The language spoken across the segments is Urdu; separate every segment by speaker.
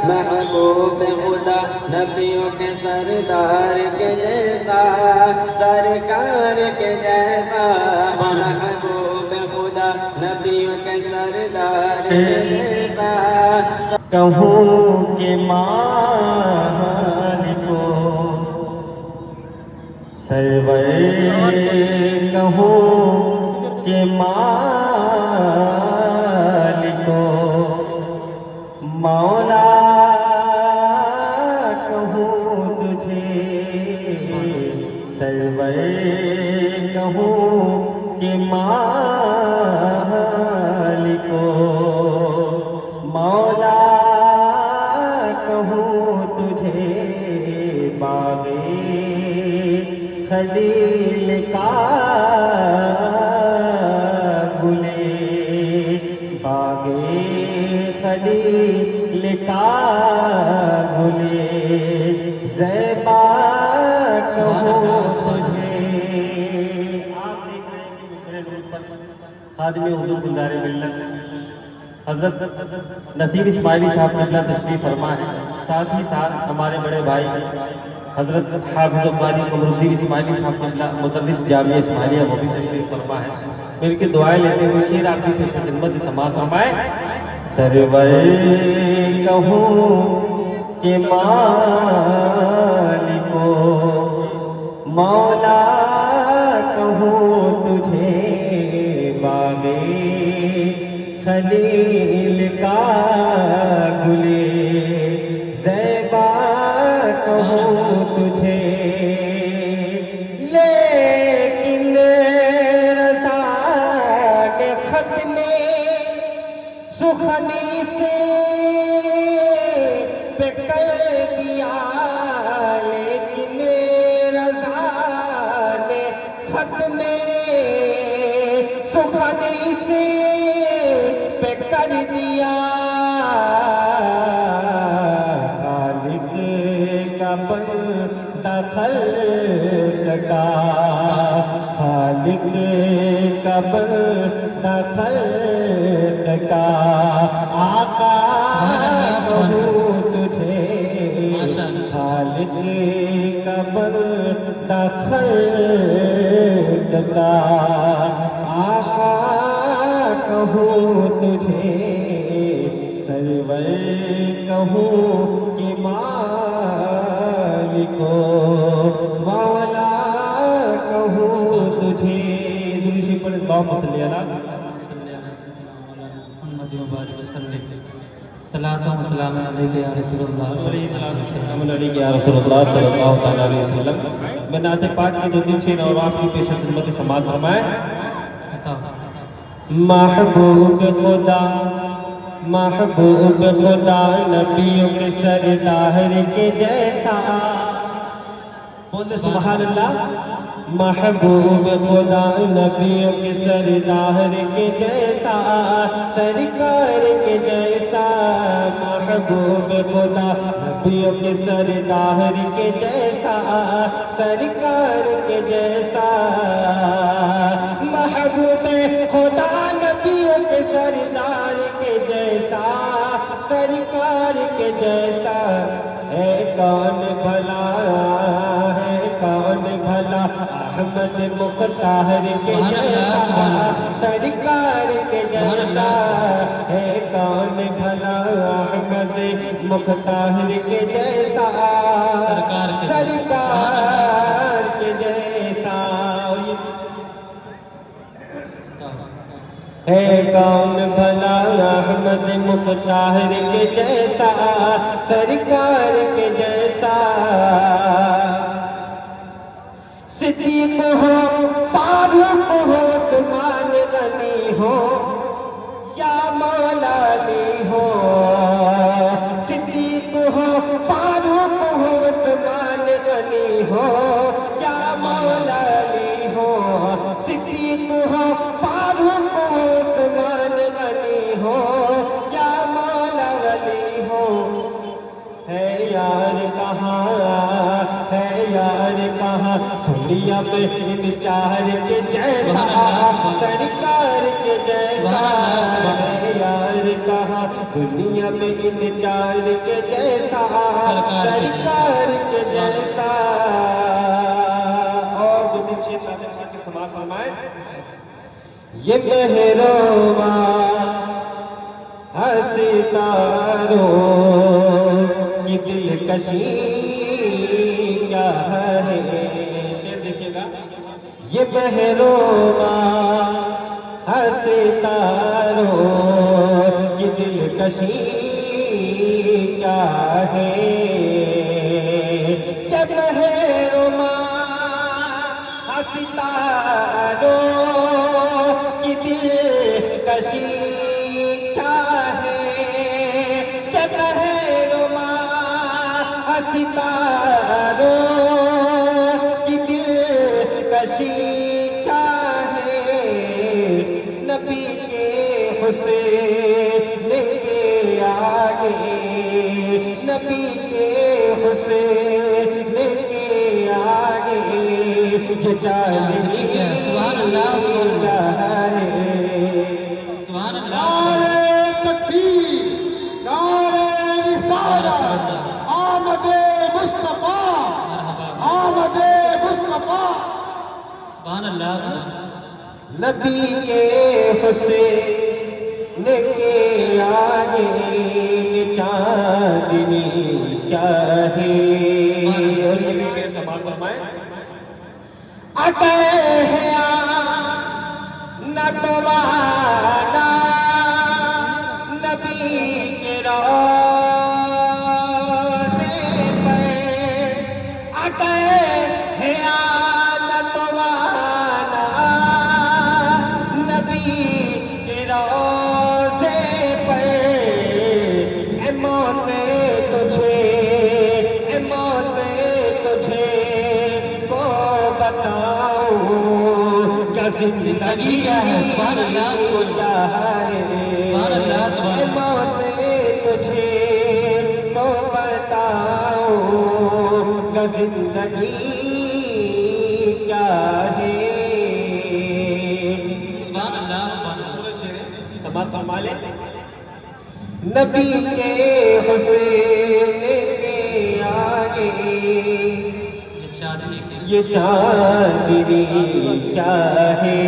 Speaker 1: محبوب خدا نبیوں کے سردار کے جیسا سرکار کے جیسا محبوب خدا نبیوں کے سردار کے جیسا
Speaker 2: کہوں کہ مالکو سرور کہوں کہ مالکو مولا کہوں تجھے سرور کہوں کہ مالکو مولا کہوں تجھے باغِ خلیل کا گلے باغِ خلیل کا گلے زیبا کہوں تجھے آپ دیکھ رہے ہیں کہ میرے روز پر خادم حضور گلزار ملت حضرت نصیر اسماعیلی صاحب قبلہ تشریف فرما ہے، ساتھ ہی ساتھ ہمارے بڑے بھائی حضرت حافظ قاری قمر الدین اسماعیلی صاحب قبلہ مدرس جامعہ اسماعیلیہ وہ بھی تشریف فرما ہے۔ ان کی دعائیں لیتے ہوئے شیر آپ کی خدمت سماعت فرمائے۔ سرور کہوں کہ مالکو مولا کہوں تجھے باغِ خلیل کا گلے زیبا کہوں تجھے لیکن رضا کے خط میں سخنی سے پہ کر دیا لیکن رضا نے خط میں سخنی سے پہ کر دیا خالق کا بندہ خلق کا خالق کا بندہ خلق کا آقا کہوں تجھے خالق کا بندہ خلق کا آقا کہوں تجھے سرور کہوں کہ مالکو مولا کہوں تجھے درود پڑھ اللہم صلی علی
Speaker 3: محمد وبارک وسلم صلاۃ و سلام علیک یا رسول اللہ
Speaker 2: السلام علیکم یا رسول اللہ صلی اللہ علیہ وسلم۔ میں نعت پاک کی دو تین شعر اور آپ کی پیش خدمت سماعت فرمائیں۔ محبوب خدا نبیوں کے سردار کے جیسا بولے سبحان اللہ۔ محبوب خدا نبیوں کے سردار کے جیسا سرکار کے جیسا محبوب خدا نبیوں کے سردار کے جیسا سرکار کے جیسا محبوب خدا نبیوں کے سردار کے جیسا سرکار کے جیسا ہے کون بھلا ہے کون بھلا احمد مختار کے جیسا سرکار کے جیسا ہے کون بھلا احمد مختار کے جیسا سرکار کے جیسا ہے کون بھلا احمد مختار کے جیسا سرکار کے جیسا صدیق ہو فاروق ہو عثمان غنی ہو یا مولا علی ہو صدیق ہو فاروق ہو عثمان غنی ہو یا مولا علی ہو صدیق ہو فاروق ہو عثمان غنی ہو یا مولا علی ہو ہے یار کہاں دنیا میں ان چار کے جیسا سرکار کے جیسا ہے یار کہا دنیا میں ان چار کے جیسا سرکار کے جیسا اور دو تین شعر ناظر خان کی سماعت فرمائیں یہ مہروبا ستاروں کی دلکشی کیا ہے شعر دیکھیے گا یہ مہروبا ستاروں کی دلکشی کیا ہے یہ مہروبا ستاروں کی دلکشی کیا ہے یہ مہروبا ستاروں کی دلکشی کیا ہے نبی کے حسین کے آگے نبی کے حسین کے آگے یہ چاندنی
Speaker 3: سبحان اللہ سبحان اللہ
Speaker 2: نعرہ تکبیر نعرہ رسالت آمد مصطفیٰ آمد مصطفیٰ
Speaker 3: سبحان اللہ
Speaker 2: نبی کے حسین کے آگے چاندنی کیا ہے اور یہ بھی شعر سماعت فرمائیں عطا ہے نہ تمہارا نبی کے روضے پر عطا ہے نہ تمہارا نبی کے روضے پر اے موت تجھے اے موت تجھے کو بتاؤں کیا زندگی
Speaker 3: کیا ہے سبحان اللہ
Speaker 2: کیا ہے
Speaker 3: سبحان اللہ سبحان
Speaker 2: اے موت تجھے کو بتاؤں کیا زندگی کیا ہے
Speaker 3: سبحان اللہ سبحان اللہ
Speaker 2: سماعت فرما لیں نبی کے حسین کے آگے یہ چاندنی کیا ہے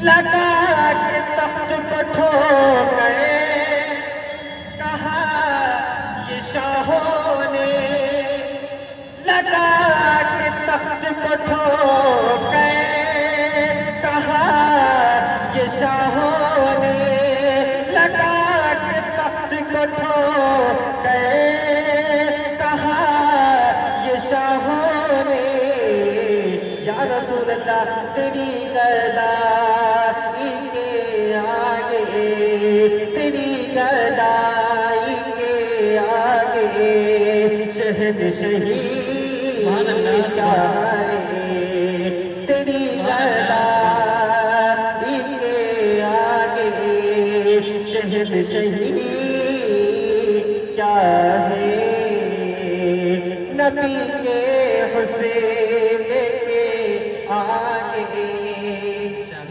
Speaker 2: لگا کے تخت کو ٹھو گئے کہا یہ شاہوں نے لگا کے تخت کو ٹھو گئے کہا یہ شاہوں نے لگا کے تخت کو ٹھو گئے کہا یہ شاہوں نے یا رسول اللہ تیری گدائی کے آگے تیری گدائی کے آگے شہنشاہی
Speaker 3: سبحان اللہ
Speaker 2: چاہے تیری گدائی کے آگے شہنشاہی کیا ہے نبی کے حسین کے آگے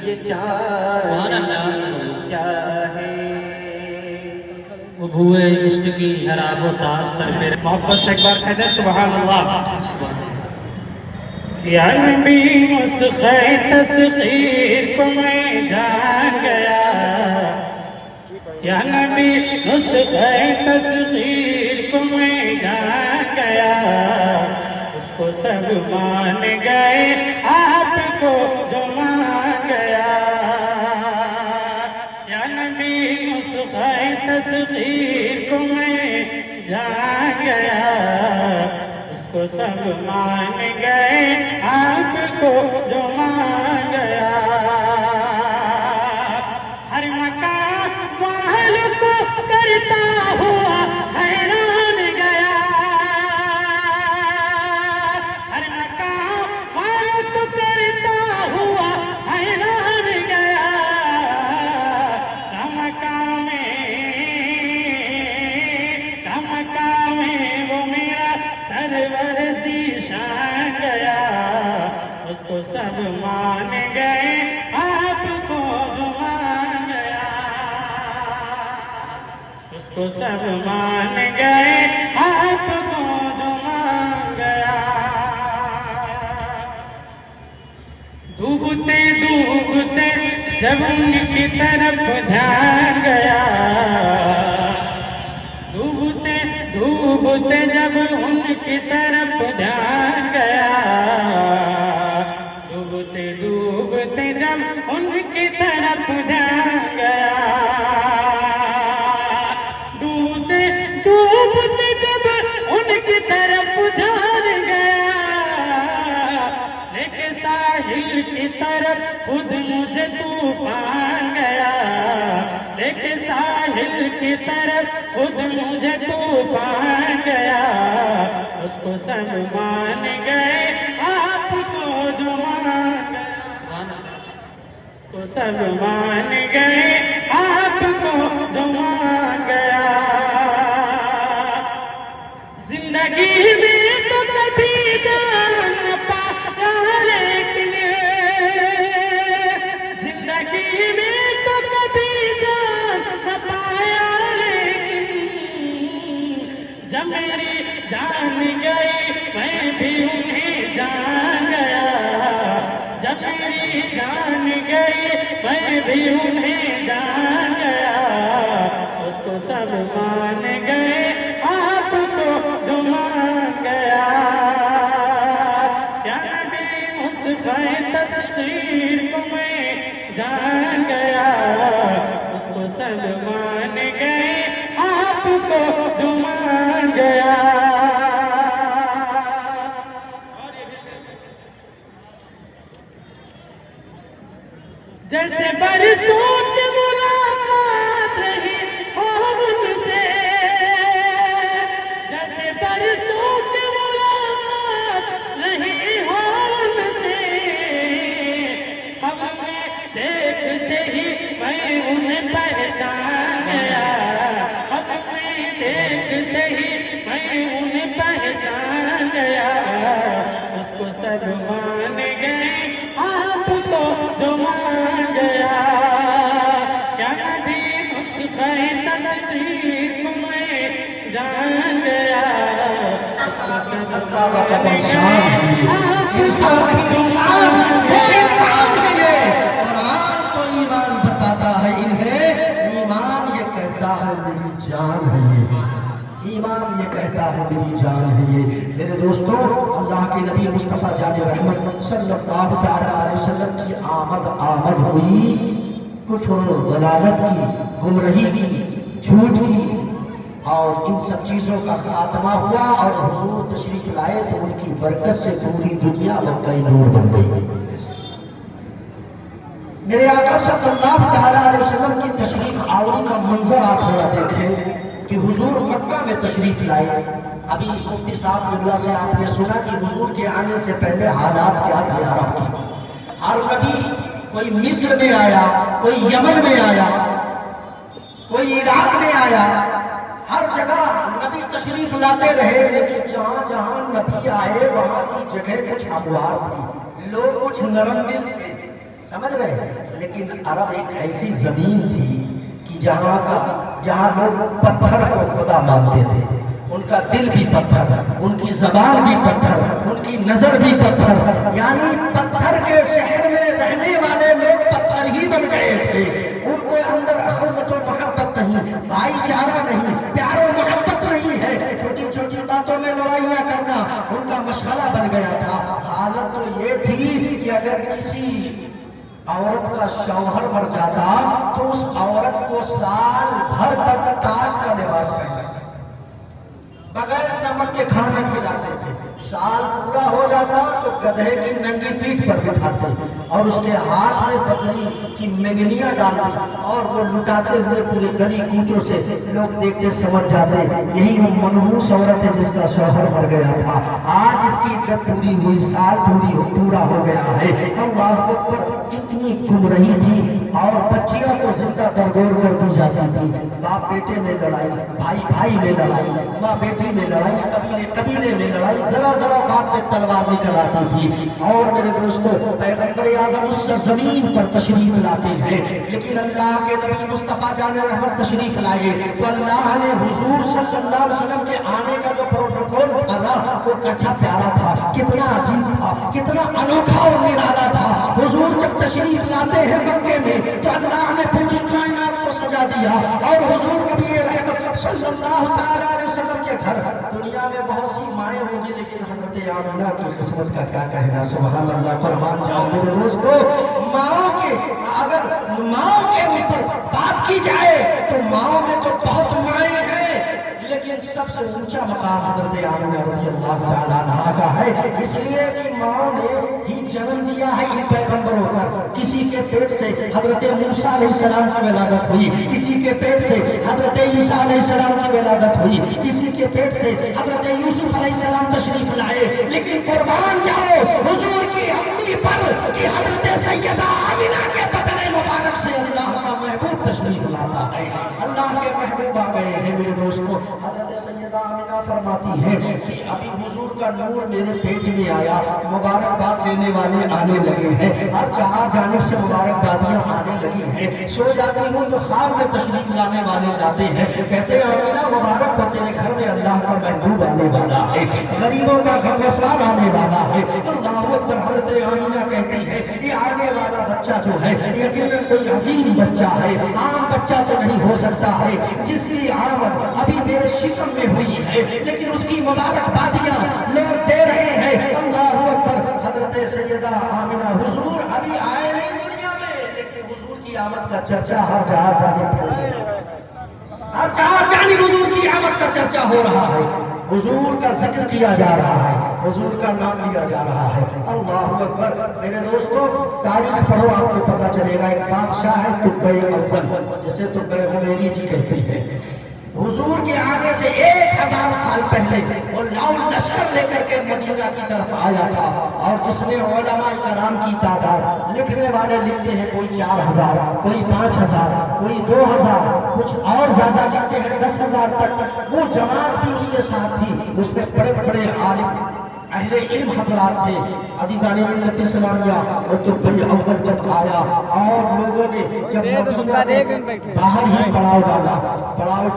Speaker 2: یہ
Speaker 3: سبحان اللہ
Speaker 2: چاہے
Speaker 3: ابوئے عشق کی شراب و تاب سر پہ
Speaker 4: محبت سے ایک بار کہتے ہیں سبحان اللہ یا نبی مسخہ تصغیر کو میں جان گیا یا نبی نسخہ تصغیر کو میں جان گیا اس کو سب مان گئے آپ کو جو مان گیا یا نبی نسخہ تصغیر کو میں جان گیا اس کو سب مان گئے آپ کو جو مان گیا ہر مکان محل کو کرتا ہوا حیران گیا ہر مکان محل کو کرتا ہوا حیران گیا کمکام میں وہ میرا سرور ذیشان گیا اس کو سب مان گئے آپ کو جو مان گیا اس کو سب مان گئے آپ کو جو مان گیا. ڈوبتے ڈوبتے جب ان کی طرف دھیان گیا, ڈوبتے ڈوبتے جب ان کی طرف دھیان گیا, ڈوبتے ڈوبتے جب ان کی طرف دھیان گیا, ڈوبتے ڈوبتے جب ان کی طرف دھیان گیا, لیکن ساحل کی طرف خود مجھے طوفان گیا, لیکن ساحل کی طرف خود مجھے طوفان گیا. اس کو سب مان گئے آپ کو جو مان گیا, اس کو سب مان گئے آپ کو جو مان گیا. زندگی میں تو کبھی جان نہ پایا, لیکن زندگی میں تو کبھی جان نہ پایا, لیکن جب میری جان گئی میں بھی انہیں جان گیا, جب میری جان گئی میں بھی انہیں جان گیا. اس کو سب مان گئے آپ کو جو مان گیا. کیا نبی مصطفیٰ تصغیر کو میں جان گیا, اس کو سب مان گئے آپ کو جو مان گیا. جیسے برسوں کی ملاقات رہی ہو ان سے, جیسے برسوں کی ملاقات رہی ہو ان سے, اب میں دیکھتے ہی میں انہیں پہچان گیا, اب میں دیکھتے ہی میں انہیں پہچان گیا. اس کو سب مان گئے آپ کو جو مان گیا. کیا نبی مصطفیٰ تصغیر کو میں جان گیا, اس کو سب مان گئے
Speaker 2: انسان ہے, انسان ہے, انسان ہے یہ. قرآن تو ایمان بتاتا ہے انہیں, ایمان یہ کہتا ہے میری جان ہے یہ, ایمان یہ کہتا ہے میری جان ہے یہ. میرے دوستوں, اللہ کے نبی مصطفیٰ جان رحمت صلی اللہ علیہ وسلم کی آمد ہوئی کفر و ضلالت کی, گمراہی کی, جھوٹ کی, اور ان سب چیزوں کا خاتمہ ہوا اور حضور تشریف لائے تو ان کی برکت سے پوری دنیا مکہ نور بن گئی. میرے آقا صلی اللہ علیہ وسلم کی تشریف آوری کا منظر آپ ذرا دیکھیں کہ حضور مکہ میں تشریف لائے. ابھی مفتی صاحب اللہ سے آپ نے سنا کہ حضور کے آنے سے پہلے حالات کیا تھے عرب کی. ہر کبھی کوئی مصر میں آیا, کوئی یمن میں آیا, کوئی عراق میں آیا, ہر جگہ نبی تشریف لاتے رہے, لیکن جہاں جہاں نبی آئے وہاں کی جگہ کچھ ہموار تھی, لوگ کچھ نرم دل تھے, سمجھ رہے. لیکن عرب ایک ایسی زمین تھی کہ جہاں لوگ پتھر کو خدا مانتے تھے, ان کا دل بھی پتھر, ان کی زبان بھی پتھر, ان کی نظر بھی پتھر, یعنی پتھر کے شہر میں رہنے والے لوگ پتھر ہی بن گئے تھے. ان کو اندر اخوت و محبت نہیں, بھائی چارہ نہیں, پیار و محبت نہیں ہے, چھوٹی چھوٹی باتوں میں لڑائیاں کرنا ان کا مشغلہ بن گیا تھا. حالت تو یہ تھی کہ اگر کسی عورت کا شوہر مر جاتا تو اس عورت کو سال بھر تک تاج کا لباس پہناتا, بغیر نمک کے کھانا کھلاتے تھے. سال پورا ہو جاتا تو گدھے کی ننگی پیٹھ پر بٹھاتے اور اس کے ہاتھ میں بکری کی مینگنیاں ڈالتے اور وہ لٹاتے ہوئے پورے گلی کوچوں سے لوگ دیکھتے سمجھ جاتے یہی وہ منحوس عورت ہے جس کا شوہر مر گیا تھا. آج اس کی عدت پوری ہوئی, سال پورا ہو گیا ہے. اللہ اکبر. اتنی گمراہی تھی, اور بچیاں تو زندہ درگور کر دی جاتی تھی، باپ بیٹے میں لڑائی، بھائی بھائی میں لڑائی، ماں بیٹی میں لڑائی، قبیلے قبیلے میں لڑائی، ذرا ذرا بات میں تلوار نکل آتی تھی۔ اور میرے دوستو پیغمبر اعظم اس سرزمین پر تشریف لاتے ہیں، لیکن اللہ کے نبی مصطفیٰ جان رحمت تشریف لائے تو اللہ نے حضور صلی اللہ علیہ وسلم کے آنے کا جو پروٹوکول تھا نا وہ کچھا پیارا تھا، کتنا عجیب تھا، کتنا انوکھا اور نرالا تھا۔ حضور جب تشریف لاتے ہیں مکے میں تو اللہ نے پوری کائنات کو سجا دیا، اور حضور نبی رحمت صلی اللہ تعالی علیہ وسلم کے گھر دنیا میں بہت سی مائیں ہوں گی، لیکن حضرت آمینہ کی قسمت کا کیا کہنا، سبحان اللہ، قربان جاؤ میرے دوستو۔ ماں کے اگر ماں کے اوپر بات کی جائے تو ماں میں تو بہت مائیں ہیں، لیکن سب سے اونچا مقام حضرت آمینہ رضی اللہ تعالیٰ عنہا کا ہے، اس لیے کہ ماں نے ہی جنم دیا ہے ان پیغمبروں کا۔ کسی کے پیٹ سے حضرت موسیٰ علیہ السلام کی ولادت ہوئی، کسی کے پیٹ سے حضرت عیسیٰ علیہ السلام کی ولادت ہوئی، کسی کے پیٹ سے حضرت یوسف علیہ السلام تشریف لائے، لیکن قربان جاؤ حضور کی امی پر کہ حضرت سیدہ آمینہ کے بطن مبارک سے اللہ کا محبوب تشریف لاتا ہے، اللہ کے محبوب آ گئے ہیں میرے دوستو۔ حضرت سیدہ آمینہ فرماتی ہے کہ ابھی حضور کا نور میرے پیٹ میں آیا، مبارکباد دینے والے آنے لگے ہیں، ہر چار جانب سے مبارکبادیاں آنے لگی ہیں، سو جاتی ہوں تو خواب میں تشریف لانے والے لاتے ہیں، کہتے ہیں آمینہ مبارک ہو، تیرے گھر میں اللہ کا محبوب آنے والا ہے، غریبوں کا غمگسار آنے والا ہے۔ اللہ اکبر۔ حضرت آمینہ کہتی ہے یہ آنے والا بچہ جو ہے یقیناً کوئی عظیم بچہ ہے، عام بچہ تو نہیں ہو سکتا ہے، جس کی آمد ابھی میرے شکم میں ہوئی ہے، لیکن اس کی مبارکبادیاں لوگ دے رہے ہیں۔ اللہ اکبر۔ حضرت سیدہ آمینہ حضور ابھی آئے نہیں دنیا میں، لیکن حضور کی آمد کا چرچا ہر چار جانب پھیل گیا، ہر چار جانب حضور کی آمد کا چرچا ہو رہا ہے، حضور کا ذکر کیا جا رہا ہے، حضور کا نام لیا جا رہا ہے۔ اللہ اکبر۔ میرے دوستو تاریخ پڑھو آپ کو پتا چلے گا، ایک بادشاہ ہے تبع اول، جسے تبع حمیری بھی کہتے ہیں۔ حضور کے آنے سے 1000 سال پہلے وہ لاؤ لشکر لے کر کے مدینہ کی طرف آیا تھا، اور جس میں علماء کرام کی تعداد لکھنے والے لکھتے ہیں کوئی 4000، کوئی 5000، کوئی 2000، کچھ اور زیادہ لکھتے ہیں 10,000 تک۔ وہ جماعت بھی اس کے ساتھ تھی، اس میں بڑے بڑے عالم اہل علم حضرات تھے۔ عزیزان ملت اسلامیہ اور تبع اول جب آیا اور لوگوں نے جب مدینہ میں باہر ہی پڑاؤ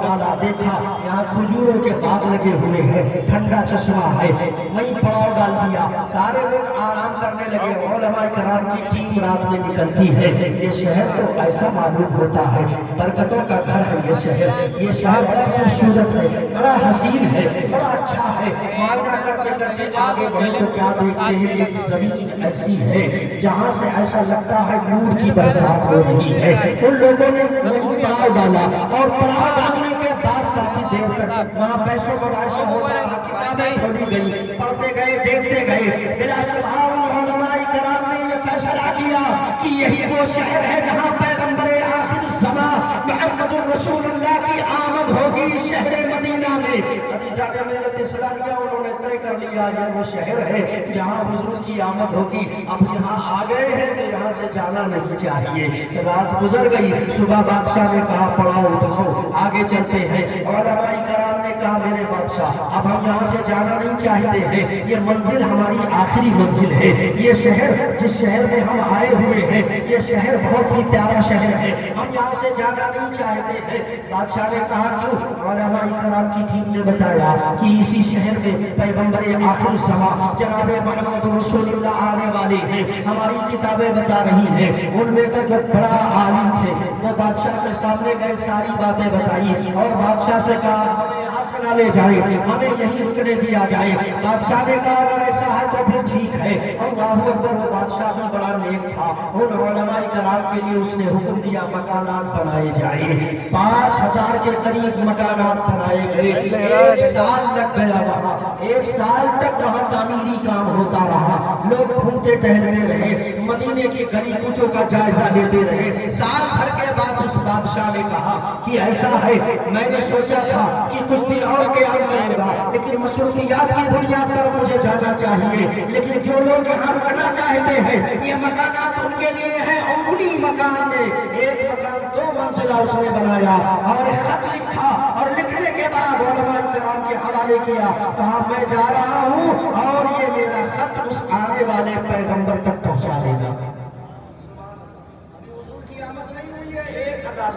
Speaker 2: ڈالا، دیکھا یہاں کھجوروں کے باغ لگے ہوئے ہیں، ٹھنڈا چشمہ ہے، وہیں پڑاؤ ڈال دیا، سارے لوگ آرام کرنے لگے۔ علماء کرام کی ٹیم رات میں نکلتی ہے، یہ شہر تو ایسا معلوم ہوتا ہے، برکتوں کا گھر ہے یہ شہر، یہ شہر بڑا خوبصورت ہے، بڑا حسین ہے، بڑا اچھا ہے۔ معائنہ کرتے کرتے آگے بڑھے تو کیا دیکھتے ہیں، ایک زمین ایسی ہے جہاں سے ایسا لگتا ہے نور کی برسات ہو رہی ہے۔ ان لوگوں نے وہیں پڑاؤ ڈالا، اور پڑاؤ ڈالنے کے بعد کافی دیر تک وہاں پیسوں کا معاشرہ ہوتا رہا، کتابیں کھولی گئی، پڑھتے گئے، دیکھتے گئے۔ بلا شبہ علماء کرام نے یہ فیصلہ کیا کہ یہی وہ شہر ہے جہاں پیغمبر آخر الزمان محمد الرسول اللہ کی آمد ہوگی، شہر مدینہ میں۔ عزیزان ملت اسلامیہ انہوں نے طے کر لیا یہ وہ شہر ہے جہاں حضور کی آمد ہوگی۔ اب یہاں آ گئے ہیں تو یہاں سے جانا نہیں چاہیے۔ رات گزر گئی، صبح بادشاہ نے کہا پڑاؤ اٹھاؤ آگے چلتے ہیں۔ علماء کرام نے کہا میرے بادشاہ اب ہم یہاں سے جانا نہیں چاہتے ہیں، یہ منزل ہماری آخری منزل ہے، یہ شہر جس شہر میں ہم آئے ہوئے ہیں یہ شہر بہت ہی پیارا شہر ہے، ہم یہاں سے جانا نہیں چاہتے ہیں۔ بادشاہ نے کہا کیوں؟ علماء کرام کی ٹیم نے بتایا کہ اسی شہر میں پیغمبر آخر الزمان جناب محمد رسول اللہ آنے والے ہیں، ہماری کتابیں بتا رہی ہیں۔ ان میں کا جو بڑا عالم تھے وہ بادشاہ کے سامنے گئے، ساری باتیں بتائی، اور بادشاہ سے کہا ہمیں یہاں سے نہ لے جائے، ہمیں یہیں رکنے دیا جائے۔ بادشاہ نے کہا اگر ایسا ہے تو پھر ٹھیک ہے۔ اللہ اکبر۔ وہ بادشاہ بھی بڑا نیک تھا، ان علماء کرام کے لیے اس نے حکم دیا مکانات بنائے جائیں، 5000 کے قریب مکانات بنائے گئے۔ 1 سال لگ گیا وہاں، 1 سال تک وہاں تعمیری کام ہوتا رہا، لوگ گھومتے ٹہلتے رہے، مدینے کی گلی کوچوں کا جائزہ لیتے رہے۔ سال بھر کے بعد اس بادشاہ نے کہا کہ ایسا ہے میں نے سوچا تھا کہ کچھ دن اور قیام کروں گا، لیکن کی مصروفیات کی بنیاد پر مجھے جانا چاہیے، لیکن جو لوگ یہاں رکنا چاہتے ہیں یہ مکانات ان کے لیے ہیں، اور انہی مکان میں ایک مکان 2 منزلہ اس نے بنایا اور ایک خط لکھا، اور لکھنے کے بعد علماء کرام کے حوالے کیا، کہا میں جا رہا ہوں اور یہ میرا خط اس آنے والے پیغمبر تک پہنچا دینا۔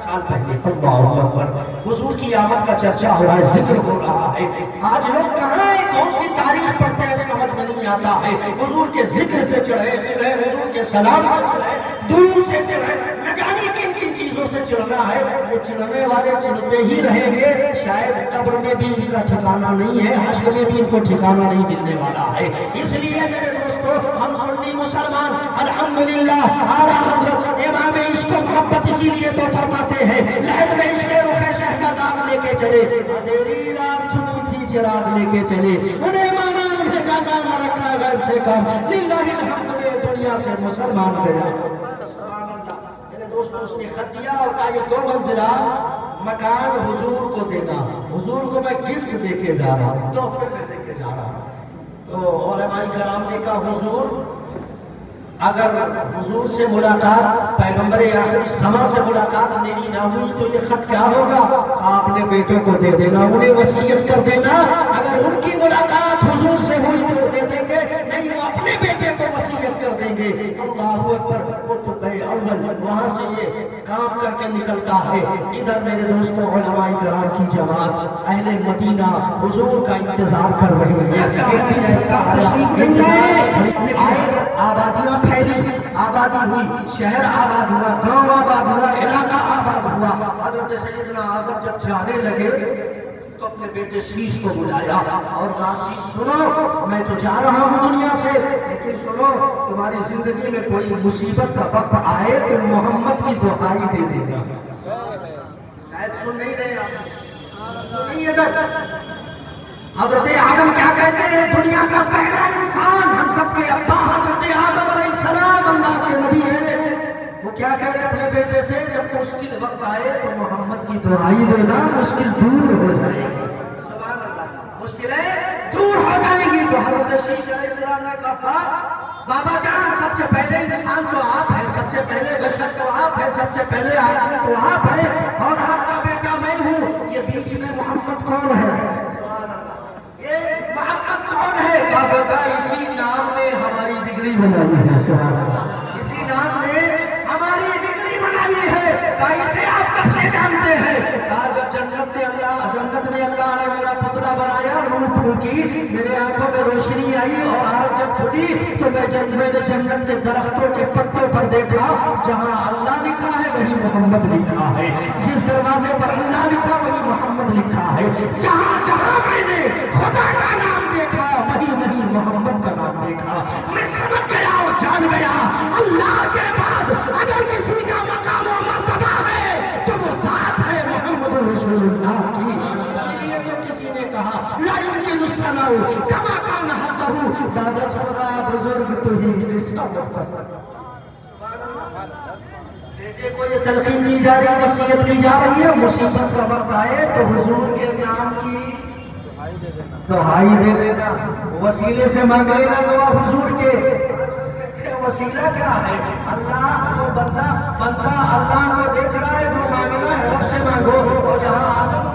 Speaker 2: سال پہلے اللہ اکبر حضور کی آمد کا چرچا ہو رہا ہے، ذکر ہو رہا ہے۔ آج لوگ کہاں ہیں، کون سی تاریخ پڑھتے ہیں سمجھ میں نہیں آتا ہے۔ حضور کے ذکر سے چڑھے، حضور کے سلام سے چڑھے، درود سے چڑھے، نہ جانے کن کن چیزوں سے چڑھنا ہے۔ یہ چڑھنے والے چڑھتے ہی رہیں گے، شاید قبر میں بھی ان کا ٹھکانہ نہیں ہے، حشر میں بھی ان کو ٹھکانہ نہیں ملنے والا ہے۔ اس لیے میرے دوستو، ہم سنی مسلمان الحمدللہ اعلیٰ حضرت امام عشق و محبت اسی لیے تو فرماتے ہیں، لحد میں عشق رخ شہ کا داغ لے کے چلے، اندھیری رات سنی تھی چراغ لے کے چلے، انہیں مانا انہیں جانا نہ رکھا غیر سے کام، للہ الحمد میں دنیا سے مسلمان گیا۔ میرے دوستوں، اس نے خط دیا اور کہا یہ 2 منزلہ مکان حضور کو دینا، حضور کو میں گفٹ دے کے جا رہا ہوں، تحفے میں دے کے جا رہا ہوں۔ تو علماء کرام نے کہا حضور اگر حضور سے ملاقات، پیغمبر آخر الزماں سے ملاقات میری نہ ہوئی تو یہ خط کیا ہوگا؟ کہا اپنے بیٹوں کو دے دینا، انہیں وصیت کر دینا، اگر ان کی ملاقات حضور سے ہوئی تو دے دیں گے، نہیں وہ اپنے بیٹے کو وصیت کر دیں گے۔ اللہ اکبر، وہ تو بے اول وہاں سے یہ کام کر کے نکلتا ہے۔ ادھر میرے دوستوں علماء کرام کی جماعت اہل مدینہ حضور کا انتظار کر رہے ہیں، آبادیاں پھیلی، آبادی ہوئی، شہر آباد ہوا، گاؤں آباد ہوا، علاقہ آباد ہوا۔ حضرت سیدنا آدم جب جانے لگے تو اپنے بیٹے شیش کو بلایا اور کہا شیش سنو، میں تو جا رہا ہوں دنیا سے، لیکن سنو تمہاری زندگی میں کوئی مصیبت کا وقت آئے تو محمد کی دعائی دے دینا۔ شاید سن نہیں رہے آپ، نہیں ادھر حضرت آدم کیا کہتے ہیں؟ دنیا کا پہلا انسان، ہم سب کے ابا حضرت آدم علیہ السلام اللہ کے نبی ہیں، وہ کیا کہہ رہے اپنے بیٹے سے؟ جب مشکل وقت آئے تو محمد کی دعائی دینا، مشکل دور ہو جائے گی۔ سبحان اللہ، مشکلیں دور ہو جائیں گی۔ تو حضرت شیش علیہ السلام نے کہا بابا جان سب سے پہلے انسان تو آپ ہیں، سب سے پہلے بشر تو آپ ہیں، سب سے پہلے آدمی تو آپ ہیں، اور آپ کا بیٹا میں ہوں، یہ بیچ میں محمد کون ہے؟ محمد کون ہے؟ کہا بیٹا اسی نام نے ہماری بگڑی بنائی ہے، اسی نام نے ہماری بگڑی بنائی ہے۔ کہا اسے آپ کب سے جانتے ہیں؟ کہا جب جنت میں اللہ نے میرا پتلا بنایا، روح پھونکی، میرے آنکھوں میں روشنی آئی، اور آج جب کھلی تو میں نے جنت کے درختوں کے پتوں پر دیکھا، جہاں اللہ لکھا ہے وہی محمد لکھا ہے، جس دروازے پر اللہ لکھا وہی محمد لکھا ہے، جہاں جہاں میں نے خدا کا نام دیکھا وہی محمد کا نام دیکھا۔ میں سمجھ گیا اور جان گیا اللہ کے بعد اگر کسی کا مقام و مرتبہ ہے تو وہ ذات ہے محمد رسول اللہ کی۔ اسی لیے تو کسی نے کہا لا يمكن السماء كما كان حقه بعد خدا بزرگ تو ہی قصہ مختصر۔ بیٹے کو یہ تلقین کی جا رہی ہے، وصیت کی جا رہی ہے، مصیبت کا وقت آئے تو حضور کے نام کی دعائی دے دینا، وسیلے سے مانگ لینا دعا حضور کے۔ کہتے ہیں وسیلہ کیا ہے؟ اللہ کو بندہ اللہ کو دیکھ رہا ہے، جو مانگنا ہے رب سے مانگو۔ اور جہاں آدم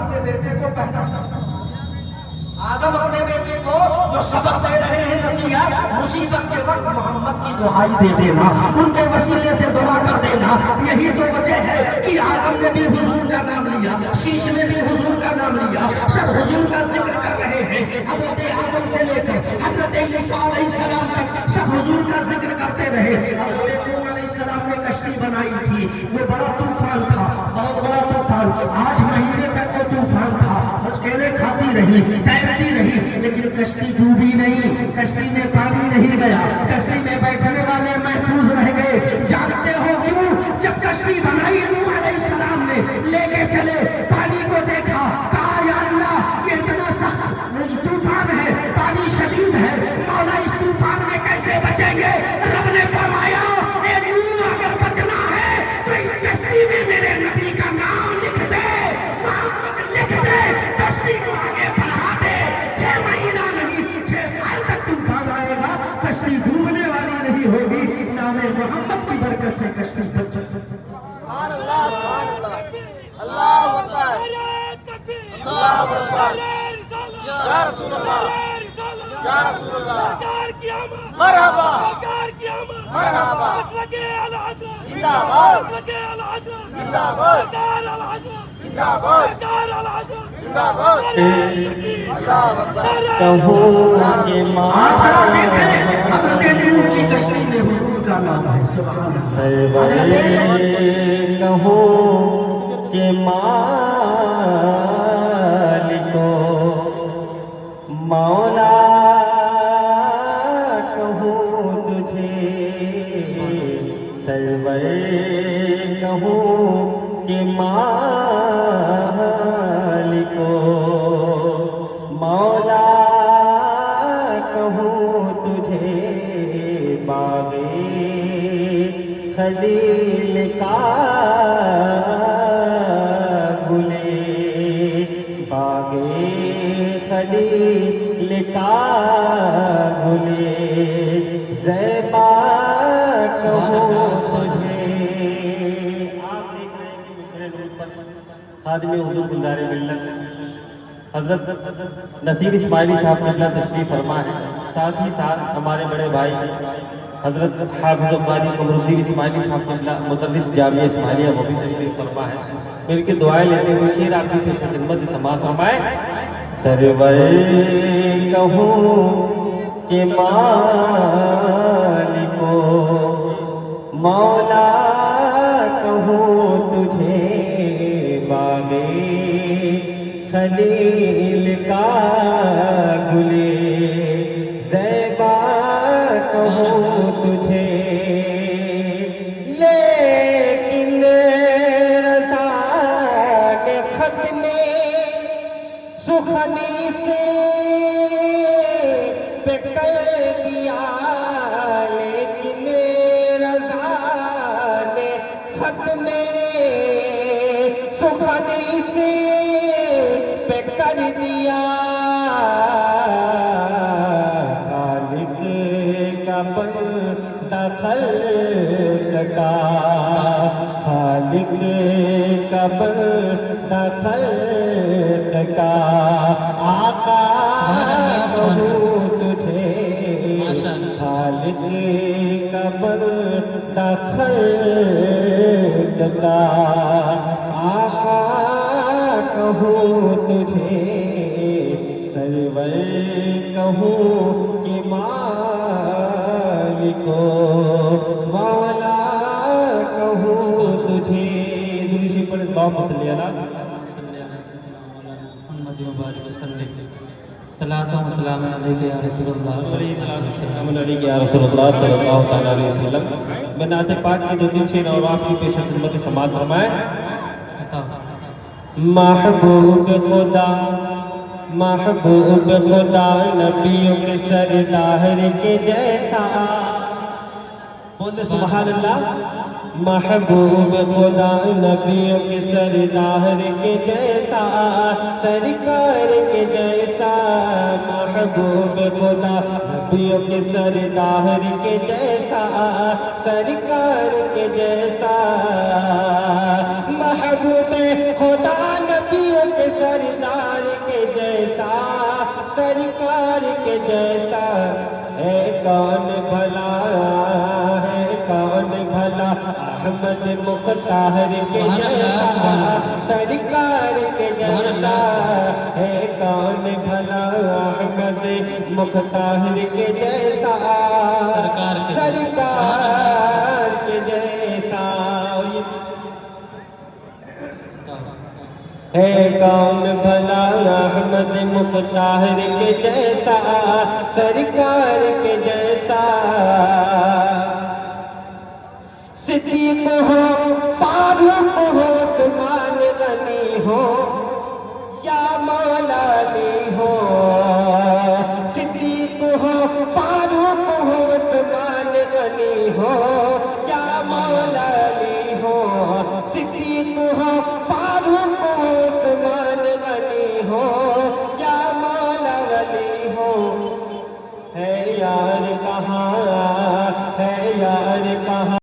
Speaker 2: اپنے بیٹے کو جو سبق دے رہے ہیں نصیحت، مصیبت کے وقت محمد کی دعائی دے دینا، ان کے وسیلے سے دعا کر دینا۔ یہی تو وجہ ہے کہ آدم نے بھی حضور کا نام لیا، شیش نے بھی حضور کا نام لیا، سب حضور کا ذکر کر رہے ہیں۔ حضرت آدم سے لے کر حضرت عیسیٰ علیہ السلام تک سب حضور کا ذکر کرتے رہے۔ حضرت نوح علیہ السلام نے کشتی بنائی تھی، وہ بڑا طوفان تھا، بہت بڑا طوفان، 8 مہینے تک وہ طوفان تھا، کیلے کھاتی رہی، تیرتی رہی، لیکن کشتی ڈوبی نہیں، کشتی میں پانی نہیں گیا، کشتی میں بیٹھنے والے محفوظ رہ گئے۔ جانتے ہو کیوں؟ جب کشتی بنائی نوح علیہ السلام نے لے کے چلے، پانی کو دیکھا، کہا یا اللہ یہ اتنا سخت طوفان ہے، پانی شدید ہے، مولا اس طوفان میں کیسے بچیں گے؟ رب نے فرمایا اے نوح اگر بچنا ہے تو اس کشتی میں میرے نبی کا نام لکھ دے، محمد لکھ دے، کشتی کو آگے بڑھا دے۔ 6 مہینے کشتی بچ
Speaker 1: سبحان اللہ اللہ اکبر اللہ اکبر یا رسول اللہ یا رسول اللہ مرحبا مرحبا زندہ باد زندہ باد زندہ باد زندہ باد اللہ اکبر
Speaker 2: کہوں کہ
Speaker 5: آپ ذرا دیکھیں حضرت نوح کی کشتی میں حضور کا نام ہے سبحان اللہ
Speaker 2: سرور کہوں کہ مالکو مولا کہوں تجھے سرور کہوں کہ مالکو مولا کہوں تجھے باغے خلیل کا گلے باغے خلیل کا گلے زیبا کہوں تجھے آپ دیکھ رہے ہیں کہ میرے روز پر خادم حضور گلزار ملت حضرت نصیر اسماعیلی صاحب قبلہ تشریف فرما ہے، ساتھ ہی ساتھ ہمارے بڑے بھائی حضرت حافظ قاری قمر الدین اسماعیلی صاحب قبلہ مدرس جامعہ اسماعیلیہ وہ بھی تشریف فرما ہے۔ ان کی دعائیں لیتے ہوئے شیر آپ کی خدمت سماعت فرمائے۔ سرور کہوں کہ مالکو مولا کہوں تجھے باغے خلیل کا گلے زیبا کہوں تجھے لیکن رسان خط میں سخنی سے پکڑ دیا لیکن رسان خط میں سخنی سے کر دیا خالق کا بندہ خلق کا خالق کا بندہ خلق کا آقا کہوں تجھے خالق کا بندہ خلق کا آقا کہوں تجھے سرور کہوں کہ مالکو مولا کہوں تجھے درود پڑھ اللہم صلی اللہ
Speaker 3: محمد مبارک وسلم صلاۃ و سلام علیک یا رسول اللہ
Speaker 2: السلام علیکم یا رسول اللہ صلی اللہ تعالی علیہ وسلم۔ میں نعت پاک کی دو تین شعر اور آپ کی پیش خدمت سماعت فرمائیں۔ محبوب خدا محبوب خدا نبیوں کے سردار کے جیسا بولے سبحان اللہ۔ محبوب خدا نبیوں کے سردار کے جیسا سرکار کے جیسا محبوب خدا نبیوں کے سردار کے جیسا سرکار کے جیسا محبوب خدا نبیوں کے سردار کے جیسا سرکار کے جیسا ہے کون بھلا ہے کون بھلا احمد مختار کے جیسا سرکار کے جیسا ہے کون بھلا احمد مختار کے جیسا سرکار کے جیسا ہے کون بھلا احمد مختار کے جیسا سرکار کے جیسا صدیق ہو